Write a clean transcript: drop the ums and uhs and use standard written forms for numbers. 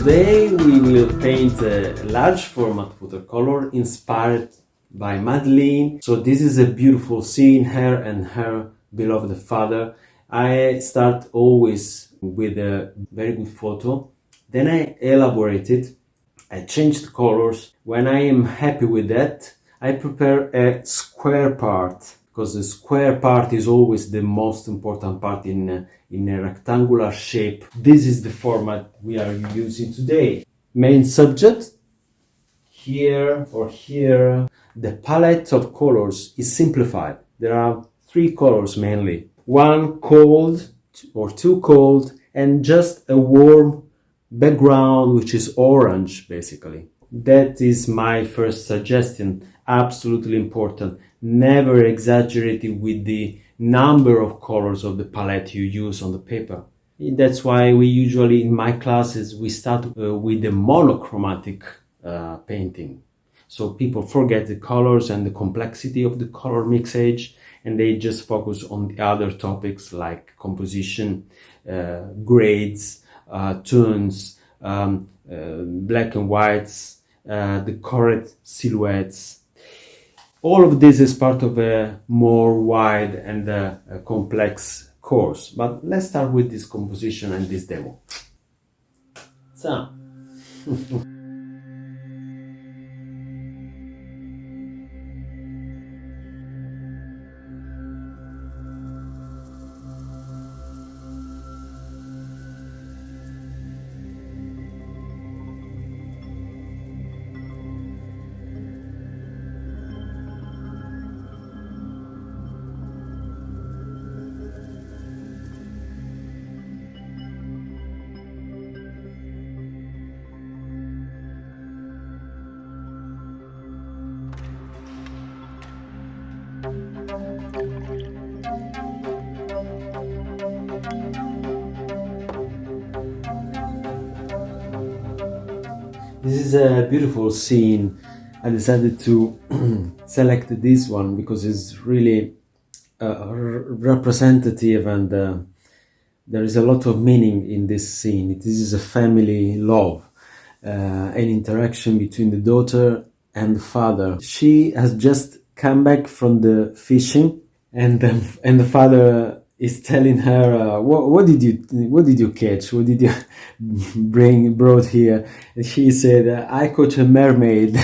Today we will paint a large format watercolor inspired by Madleen. So this is a beautiful scene, her and her beloved father. I start always with a very good photo, then I elaborate it, I change the colors. When I am happy with that, I prepare a square part, because the square part is always the most important part in a rectangular shape. This is the format we are using today. Main subject, here or here. The palette of colors is simplified. There are 3 colors mainly. One cold or 2 cold and just a warm background which is orange basically. That is my first suggestion. Absolutely important. Never exaggerate it with the number of colors of the palette you use on the paper. That's why we usually in my classes we start with the monochromatic painting. So people forget the colors and the complexity of the color mixage, and they just focus on the other topics like composition, grades, tones, black and whites, the correct silhouettes. All of this is part of a more wide and a complex course. But let's start with this composition and this demo. So. This is a beautiful scene. I decided to select this one because it's really representative, and there is a lot of meaning in this scene. This is a family love, an interaction between the daughter and the father. She has just come back from the fishing, and the father is telling her, what did you catch? What did you brought here? And she said, I caught a mermaid.